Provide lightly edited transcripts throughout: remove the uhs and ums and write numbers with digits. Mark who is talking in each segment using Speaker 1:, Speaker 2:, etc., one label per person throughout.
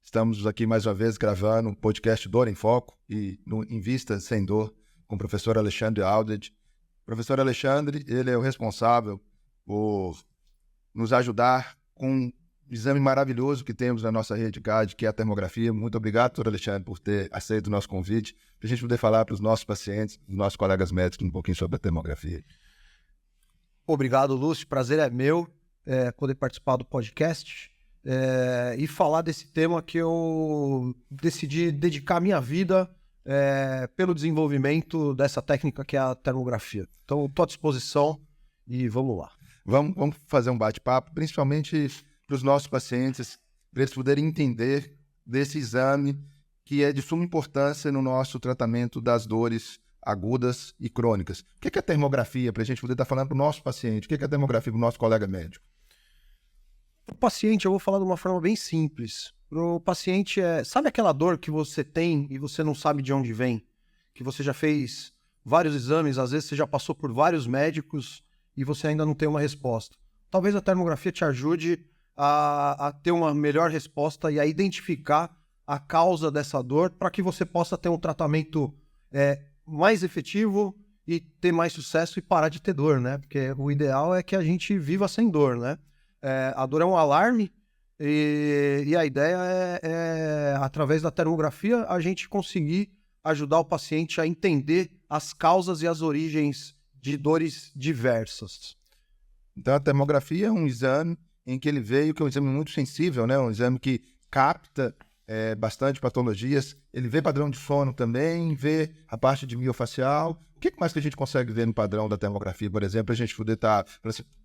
Speaker 1: Estamos aqui mais uma vez gravando um podcast Dor em Foco e no Invista Sem Dor com o professor Alexandre Aldred. O professor Alexandre, ele é o responsável por nos ajudar com um exame maravilhoso que temos na nossa rede CAD, que é a termografia. Muito obrigado, doutor Alexandre, por ter aceito o nosso convite, para a gente poder falar para os nossos pacientes, os nossos colegas médicos, um pouquinho sobre a termografia.
Speaker 2: Obrigado, Lúcio. Prazer é meu poder participar do podcast e falar desse tema que eu decidi dedicar minha vida pelo desenvolvimento dessa técnica que é a termografia. Então, estou à disposição e vamos lá.
Speaker 1: Vamos fazer um bate-papo, principalmente para os nossos pacientes, para eles poderem entender desse exame que é de suma importância no nosso tratamento das dores agudas e crônicas. O que é a termografia, para a gente poder estar falando para o nosso paciente? O que é a termografia para o nosso colega médico?
Speaker 2: Para o paciente, eu vou falar de uma forma bem simples. Para o paciente, sabe aquela dor que você tem e você não sabe de onde vem? Que você já fez vários exames, às vezes você já passou por vários médicos e você ainda não tem uma resposta. Talvez a termografia te ajude a ter uma melhor resposta e a identificar a causa dessa dor para que você possa ter um tratamento mais efetivo e ter mais sucesso e parar de ter dor, né? Porque o ideal é que a gente viva sem dor, né? A dor é um alarme e a ideia através da termografia, a gente conseguir ajudar o paciente a entender as causas e as origens de dores diversas.
Speaker 1: Então, a termografia é um exame em que ele veio, que é um exame muito sensível, né? Um exame que capta bastante patologias. Ele vê padrão de sono também, vê a parte de miofacial. O que mais que a gente consegue ver no padrão da termografia, por exemplo, a gente poder estar...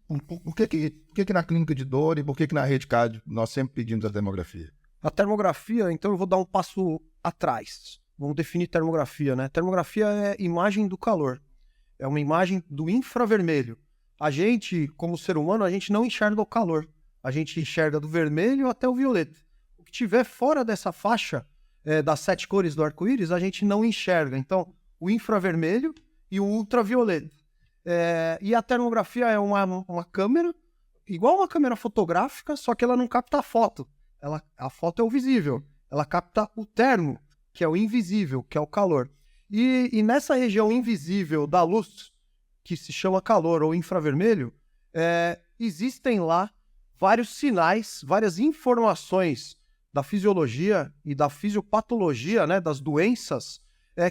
Speaker 1: Por que na clínica de dor e por que na rede CAD nós sempre pedimos a termografia?
Speaker 2: A termografia, então eu vou dar um passo atrás. Vamos definir termografia, né? Termografia é imagem do calor. É uma imagem do infravermelho. A gente, como ser humano, a gente não enxerga o calor. A gente enxerga do vermelho até o violeta. O que tiver fora dessa faixa das 7 cores do arco-íris, a gente não enxerga. Então, o infravermelho e o ultravioleta. E a termografia é uma câmera, igual uma câmera fotográfica, só que ela não capta a foto. A foto é o visível. Ela capta o termo, que é o invisível, que é o calor. E nessa região invisível da luz, que se chama calor ou infravermelho, existem lá vários sinais, várias informações da fisiologia e da fisiopatologia, né, das doenças,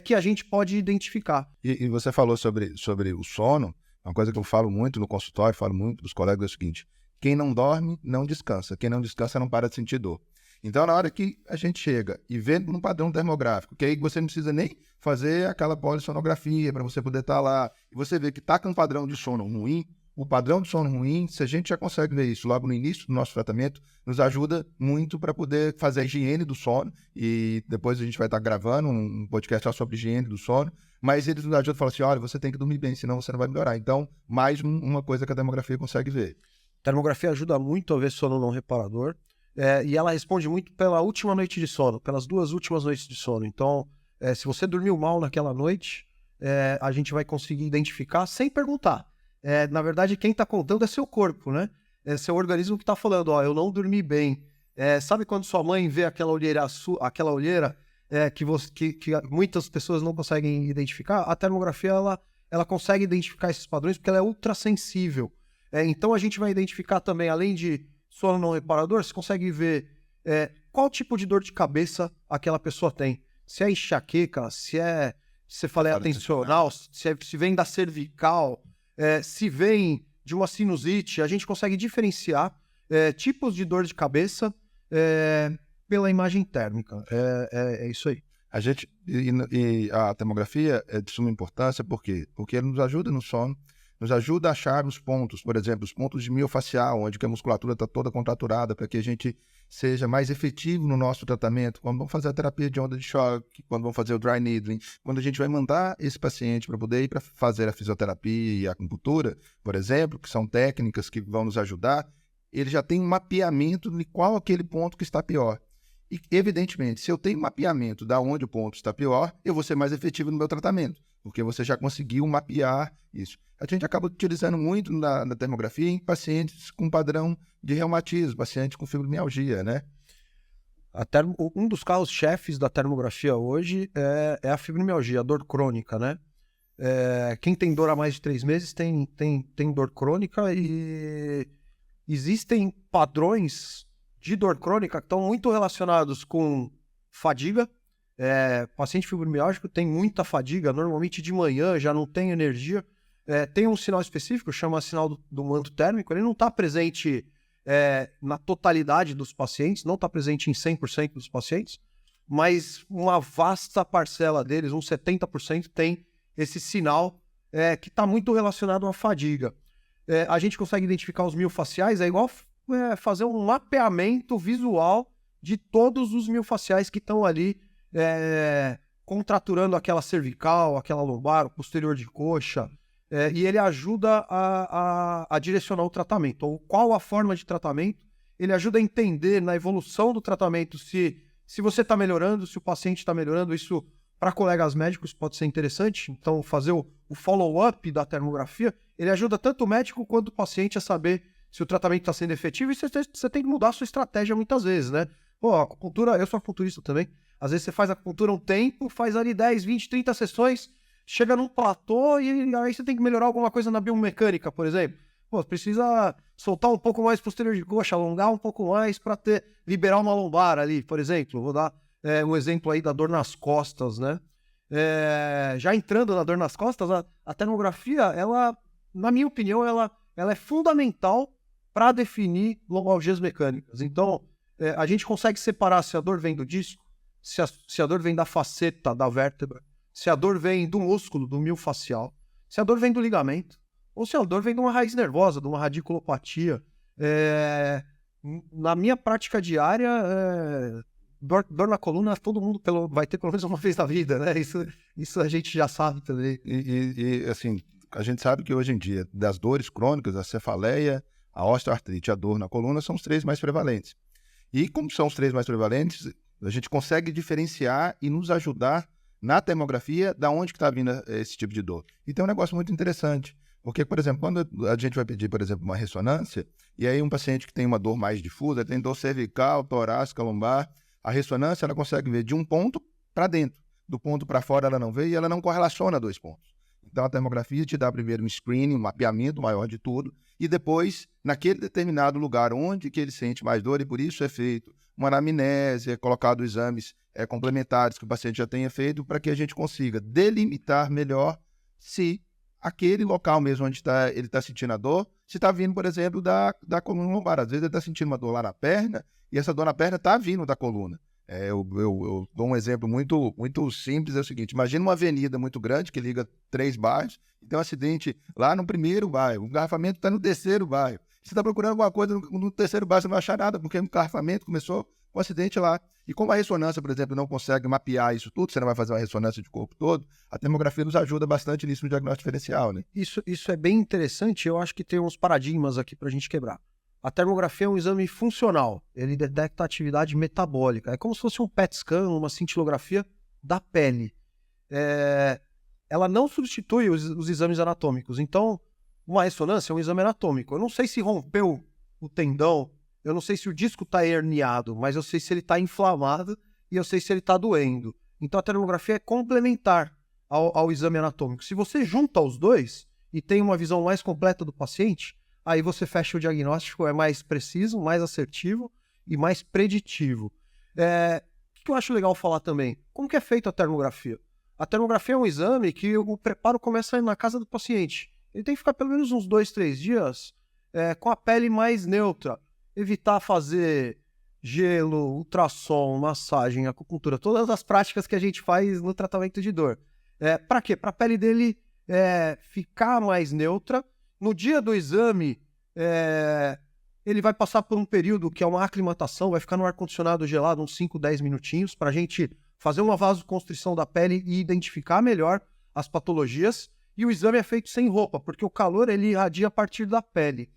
Speaker 2: que a gente pode identificar.
Speaker 1: E você falou sobre o sono, uma coisa que eu falo muito no consultório, falo muito para os colegas é o seguinte: quem não dorme, não descansa. Quem não descansa, não para de sentir dor. Então, na hora que a gente chega e vê num padrão termográfico, que aí você não precisa nem fazer aquela polissonografia para você poder estar lá, e você vê que está com um padrão de sono ruim, o padrão de sono ruim, se a gente já consegue ver isso logo no início do nosso tratamento, nos ajuda muito para poder fazer a higiene do sono, e depois a gente vai estar gravando um podcast só sobre higiene do sono, mas eles nos ajudam a falar assim: olha, você tem que dormir bem, senão você não vai melhorar. Então, mais uma coisa que a termografia consegue ver.
Speaker 2: A termografia ajuda muito a ver sono não reparador, e ela responde muito pela última noite de sono, pelas 2 últimas noites de sono. Então, se você dormiu mal naquela noite, a gente vai conseguir identificar sem perguntar. Na verdade, quem está contando é seu corpo, né? É seu organismo que está falando: ó, eu não dormi bem. Sabe quando sua mãe vê aquela olheira que muitas pessoas não conseguem identificar? A termografia ela consegue identificar esses padrões porque ela é ultrassensível. Então a gente vai identificar também, além de sono não reparador, você consegue ver qual tipo de dor de cabeça aquela pessoa tem. Se é enxaqueca, se você fala atencional, se vem da cervical, se vem de uma sinusite. A gente consegue diferenciar tipos de dor de cabeça pela imagem térmica. É isso aí.
Speaker 1: A termografia é de suma importância, por quê? Porque ele nos ajuda no sono, nos ajuda a achar os pontos, por exemplo, os pontos de miofacial, onde que a musculatura está toda contraturada, para que a gente seja mais efetivo no nosso tratamento. Quando vamos fazer a terapia de onda de choque, quando vamos fazer o dry needling, quando a gente vai mandar esse paciente para poder ir para fazer a fisioterapia e a acupuntura, por exemplo, que são técnicas que vão nos ajudar, ele já tem um mapeamento de qual aquele ponto que está pior. E, evidentemente, se eu tenho um mapeamento de onde o ponto está pior, eu vou ser mais efetivo no meu tratamento, porque você já conseguiu mapear isso. A gente acaba utilizando muito na termografia em pacientes com padrão de reumatismo, pacientes com fibromialgia, né?
Speaker 2: Um dos carros-chefes da termografia hoje é a fibromialgia, a dor crônica, né? Quem tem dor há mais de 3 meses tem dor crônica, e existem padrões de dor crônica que estão muito relacionados com fadiga. Paciente fibromialgico tem muita fadiga, normalmente de manhã já não tem energia. Tem um sinal específico, chama sinal do manto térmico, ele não está presente na totalidade dos pacientes, não está presente em 100% dos pacientes, mas uma vasta parcela deles, uns 70%, tem esse sinal que está muito relacionado à fadiga. A gente consegue identificar os miofaciais, é igual fazer um mapeamento visual de todos os miofaciais que estão ali contraturando aquela cervical, aquela lombar, o posterior de coxa, e ele ajuda a direcionar o tratamento, ou qual a forma de tratamento. Ele ajuda a entender na evolução do tratamento se você está melhorando, se o paciente está melhorando. Isso, para colegas médicos, pode ser interessante. Então, fazer o follow-up da termografia, ele ajuda tanto o médico quanto o paciente a saber se o tratamento está sendo efetivo, e você tem que mudar a sua estratégia muitas vezes, né? Pô, a acupuntura, eu sou acupunturista também, às vezes você faz acupuntura um tempo, faz ali 10, 20, 30 sessões, chega num platô e aí você tem que melhorar alguma coisa na biomecânica, por exemplo. Pô, precisa soltar um pouco mais posterior de coxa, alongar um pouco mais para liberar uma lombar ali, por exemplo. Vou dar um exemplo aí da dor nas costas, né? Já entrando na dor nas costas, a termografia, ela, na minha opinião, ela é fundamental para definir lombalgias mecânicas. Então, a gente consegue separar se a dor vem do disco, se a dor vem da faceta da vértebra, se a dor vem do músculo, do miofascial, se a dor vem do ligamento, ou se a dor vem de uma raiz nervosa, de uma radiculopatia. Na minha prática diária, dor na coluna, todo mundo vai ter pelo menos uma vez na vida, né? Isso a gente já sabe também.
Speaker 1: E assim, a gente sabe que hoje em dia, das dores crônicas, a cefaleia, a osteoartrite e a dor na coluna são os 3 mais prevalentes. E como são os 3 mais prevalentes, a gente consegue diferenciar e nos ajudar na termografia da onde que está vindo esse tipo de dor. E tem um negócio muito interessante, porque, por exemplo, quando a gente vai pedir, por exemplo, uma ressonância, e aí um paciente que tem uma dor mais difusa, tem dor cervical, torácica, lombar, a ressonância ela consegue ver de um ponto para dentro, do ponto para fora ela não vê, e ela não correlaciona 2 pontos. Então a termografia te dá primeiro um screening, um mapeamento maior de tudo, e depois, naquele determinado lugar onde que ele sente mais dor, e por isso é feito uma anamnese, é colocado exames complementares que o paciente já tenha feito, para que a gente consiga delimitar melhor se aquele local mesmo onde ele está sentindo a dor, se está vindo, por exemplo, da coluna lombar. Às vezes ele está sentindo uma dor lá na perna, e essa dor na perna está vindo da coluna. Eu dou um exemplo muito, muito simples, é o seguinte: imagina uma avenida muito grande que liga 3 bairros, e tem um acidente lá no primeiro bairro, o engarrafamento está no terceiro bairro. Você está procurando alguma coisa no terceiro bairro, você não vai achar nada, porque o engarrafamento começou com o acidente lá. E como a ressonância, por exemplo, não consegue mapear isso tudo, você não vai fazer uma ressonância de corpo todo, a termografia nos ajuda bastante nisso no diagnóstico diferencial, né?
Speaker 2: Isso é bem interessante, eu acho que tem uns paradigmas aqui para a gente quebrar. A termografia é um exame funcional, ele detecta a atividade metabólica. É como se fosse um PET scan, uma cintilografia da pele. Ela não substitui os exames anatômicos. Então, uma ressonância é um exame anatômico. Eu não sei se rompeu o tendão, eu não sei se o disco está herniado, mas eu sei se ele está inflamado e eu sei se ele está doendo. Então, a termografia é complementar ao exame anatômico. Se você junta os dois e tem uma visão mais completa do paciente, aí você fecha o diagnóstico, é mais preciso, mais assertivo e mais preditivo. O que eu acho legal falar também? Como que é feita a termografia? A termografia é um exame que o preparo começa na casa do paciente. Ele tem que ficar pelo menos uns 2, 3 dias com a pele mais neutra. Evitar fazer gelo, ultrassom, massagem, acupuntura, todas as práticas que a gente faz no tratamento de dor. Para quê? Para a pele dele ficar mais neutra. No dia do exame, ele vai passar por um período que é uma aclimatação, vai ficar no ar-condicionado gelado uns 5, 10 minutinhos, para a gente fazer uma vasoconstrição da pele e identificar melhor as patologias. E o exame é feito sem roupa, porque o calor ele irradia a partir da pele.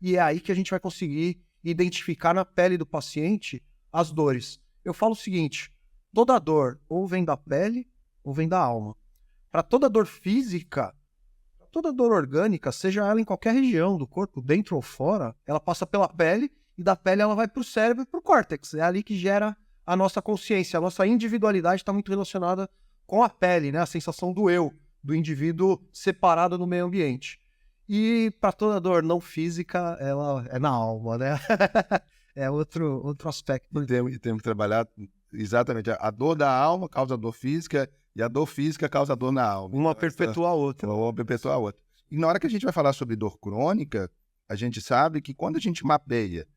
Speaker 2: E é aí que a gente vai conseguir identificar na pele do paciente as dores. Eu falo o seguinte: toda dor ou vem da pele ou vem da alma. Para toda dor física, toda dor orgânica, seja ela em qualquer região do corpo, dentro ou fora, ela passa pela pele e da pele ela vai para o cérebro e para o córtex. É ali que gera a nossa consciência, a nossa individualidade está muito relacionada com a pele, né? A sensação do eu, do indivíduo separado do meio ambiente. E para toda dor não física, ela é na alma, né? É outro aspecto.
Speaker 1: E temos que trabalhar exatamente. A dor da alma causa dor física e a dor física causa dor na alma.
Speaker 2: Uma perpetua a outra.
Speaker 1: Uma perpetua a outra. E na hora que a gente vai falar sobre dor crônica, a gente sabe que quando a gente mapeia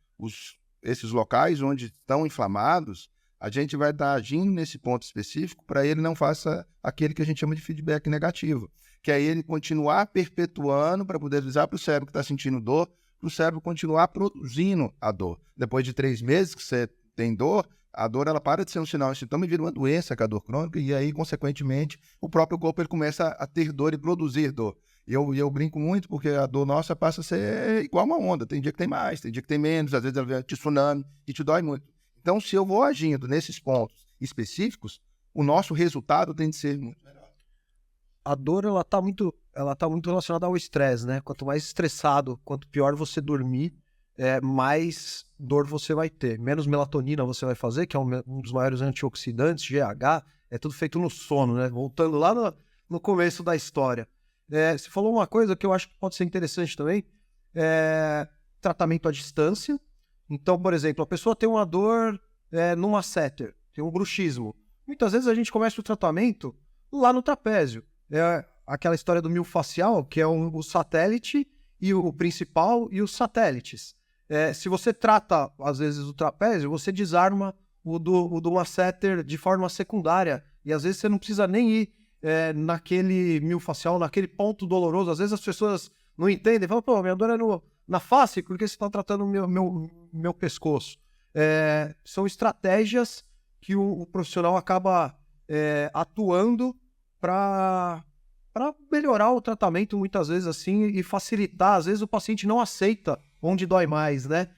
Speaker 1: esses locais onde estão inflamados, a gente vai estar agindo nesse ponto específico para ele não faça aquele que a gente chama de feedback negativo, que é ele continuar perpetuando para poder avisar para o cérebro que está sentindo dor, para o cérebro continuar produzindo a dor. Depois de 3 meses que você tem dor, a dor ela para de ser um sinal, um sintoma e vira uma doença, que é a dor crônica, e aí, consequentemente, o próprio corpo ele começa a ter dor e produzir dor. E eu brinco muito porque a dor nossa passa a ser igual uma onda. Tem dia que tem mais, tem dia que tem menos, às vezes ela vem de tsunami e te dói muito. Então, se eu vou agindo nesses pontos específicos, o nosso resultado tem de ser muito melhor.
Speaker 2: A dor, ela tá muito relacionada ao estresse, né? Quanto mais estressado, quanto pior você dormir, mais dor você vai ter. Menos melatonina você vai fazer, que é um dos maiores antioxidantes, GH, é tudo feito no sono, né? Voltando lá no começo da história. Você falou uma coisa que eu acho que pode ser interessante também, tratamento à distância. Então, por exemplo, a pessoa tem uma dor num masseter, tem um bruxismo. Muitas vezes a gente começa o tratamento lá no trapézio. Aquela história do miofascial, que é o satélite e o principal e os satélites. Se você trata, às vezes, o trapézio, você desarma o do masseter de forma secundária. E às vezes você não precisa nem ir naquele miofascial, naquele ponto doloroso. Às vezes as pessoas não entendem, falam, pô, minha dor é na face, porque você está tratando o meu pescoço. São estratégias que o profissional acaba atuando para melhorar o tratamento, muitas vezes, assim, e facilitar. Às vezes o paciente não aceita onde dói mais, né?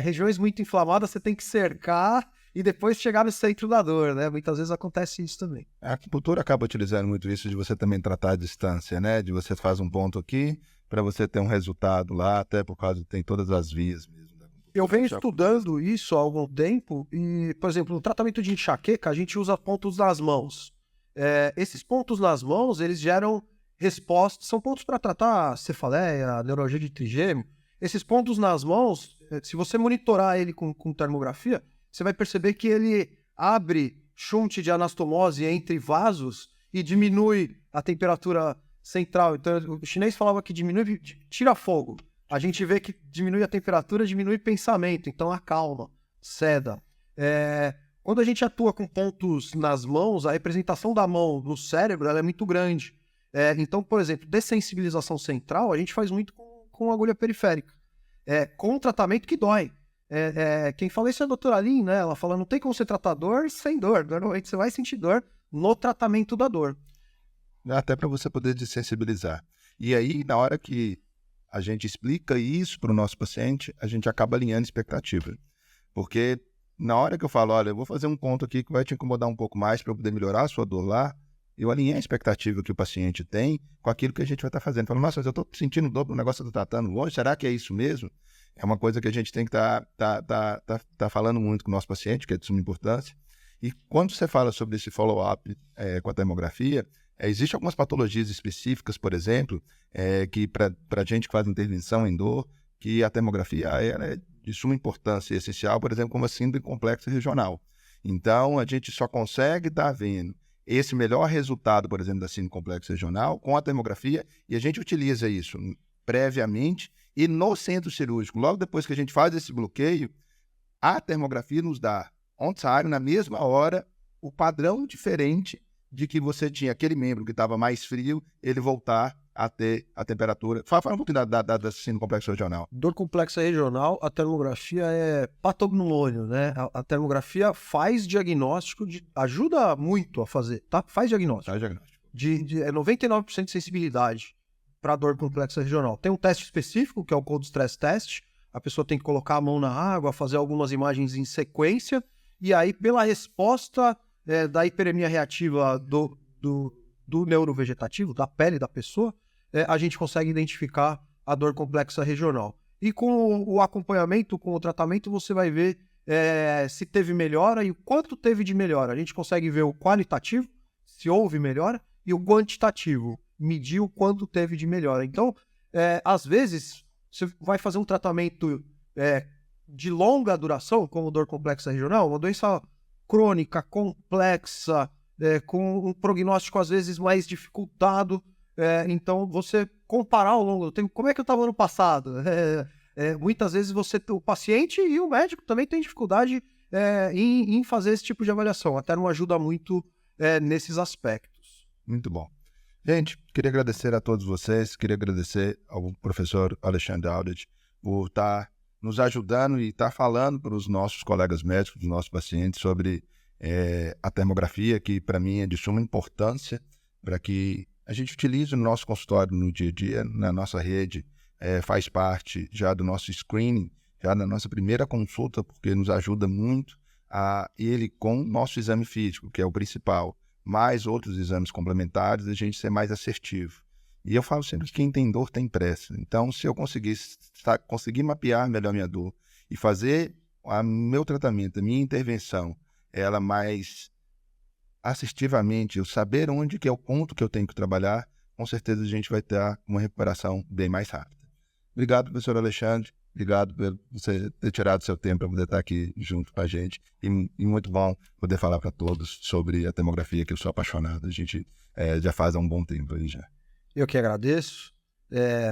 Speaker 2: Regiões muito inflamadas você tem que cercar e depois chegar no centro da dor, né? Muitas vezes acontece isso também.
Speaker 1: A acupuntura acaba utilizando muito isso de você também tratar a distância, né? De você faz um ponto aqui para você ter um resultado lá, até por causa de tem todas as vias mesmo.
Speaker 2: Eu venho estudando isso há algum tempo e, por exemplo, no tratamento de enxaqueca, a gente usa pontos nas mãos. Esses pontos nas mãos, eles geram respostas, são pontos para tratar cefaleia, neuralgia de trigêmeo. Esses pontos nas mãos, se você monitorar ele com termografia, você vai perceber que ele abre shunt de anastomose entre vasos e diminui a temperatura central. Então, o chinês falava que diminui, tira fogo. A gente vê que diminui a temperatura, diminui o pensamento, então acalma, ceda. Quando a gente atua com pontos nas mãos, a representação da mão no cérebro ela é muito grande. Então, por exemplo, dessensibilização central a gente faz muito com agulha periférica, com um tratamento que dói. Quem fala isso é a doutora Lin, né? Ela fala, não tem como você tratar dor sem dor. Normalmente você vai sentir dor no tratamento da dor.
Speaker 1: Até para você poder desensibilizar. E aí, na hora que a gente explica isso para o nosso paciente, a gente acaba alinhando expectativa. Porque na hora que eu falo, olha, eu vou fazer um ponto aqui que vai te incomodar um pouco mais para eu poder melhorar a sua dor lá, eu alinhei a expectativa que o paciente tem com aquilo que a gente vai estar fazendo. Falando, nossa, mas eu estou sentindo dor, o negócio está tratando longe, será que é isso mesmo? É uma coisa que a gente tem que tá falando muito com o nosso paciente, que é de suma importância. E quando você fala sobre esse follow-up com a termografia, existem algumas patologias específicas, por exemplo, que para a gente que faz intervenção em dor, que a termografia é de suma importância e essencial, por exemplo, como a síndrome complexa regional. Então, a gente só consegue estar vendo esse melhor resultado, por exemplo, da síndrome complexa regional com a termografia, e a gente utiliza isso previamente e no centro cirúrgico. Logo depois que a gente faz esse bloqueio, a termografia nos dá on-time, na mesma hora, o padrão diferente de que você tinha aquele membro que estava mais frio, ele voltar a ter a temperatura. Fala um pouquinho da síndrome complexa regional.
Speaker 2: Dor complexa regional, a termografia é patognomônio, né? A termografia faz diagnóstico, ajuda muito a fazer, tá? Faz diagnóstico.
Speaker 1: Faz diagnóstico.
Speaker 2: 99% de sensibilidade para dor complexa regional. Tem um teste específico, que é o Cold Stress Test. A pessoa tem que colocar a mão na água, fazer algumas imagens em sequência, e aí, pela resposta da hiperemia reativa do neurovegetativo, da pele da pessoa, a gente consegue identificar a dor complexa regional. e com o acompanhamento, com o tratamento, você vai ver se teve melhora e o quanto teve de melhora. A gente consegue ver o qualitativo, se houve melhora, e o quantitativo, medir o quanto teve de melhora. Então, às vezes, você vai fazer um tratamento de longa duração, como dor complexa regional, uma doença crônica, complexa, com um prognóstico às vezes mais dificultado. Então, você comparar ao longo do tempo, como é que eu estava ano passado? Muitas vezes o paciente e o médico também tem dificuldade em fazer esse tipo de avaliação. Até não ajuda muito nesses aspectos.
Speaker 1: Muito bom. Gente, queria agradecer a todos vocês, queria agradecer ao professor Alexandre Aldrich por estar nos ajudando e estar falando para os nossos colegas médicos, os nossos pacientes, sobre a termografia, que para mim é de suma importância para que a gente utilize no nosso consultório no dia a dia, na nossa rede, faz parte já do nosso screening, já na nossa primeira consulta, porque nos ajuda muito ele com o nosso exame físico, que é o principal, mais outros exames complementares, a gente ser mais assertivo. E eu falo sempre que quem tem dor tem pressa. Então, se eu conseguir mapear melhor minha dor e fazer meu tratamento, a minha intervenção, ela mais assertivamente, eu saber onde que é o ponto que eu tenho que trabalhar, com certeza a gente vai ter uma recuperação bem mais rápida. Obrigado, professor Alexandre. Obrigado por você ter tirado seu tempo para poder estar aqui junto com a gente. E muito bom poder falar para todos sobre a termografia, que eu sou apaixonado. A gente já faz há um bom tempo aí já.
Speaker 2: Eu que agradeço.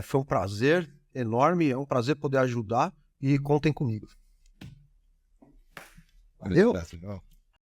Speaker 2: Foi um prazer enorme, é um prazer poder ajudar e contem comigo. Valeu.
Speaker 1: Valeu.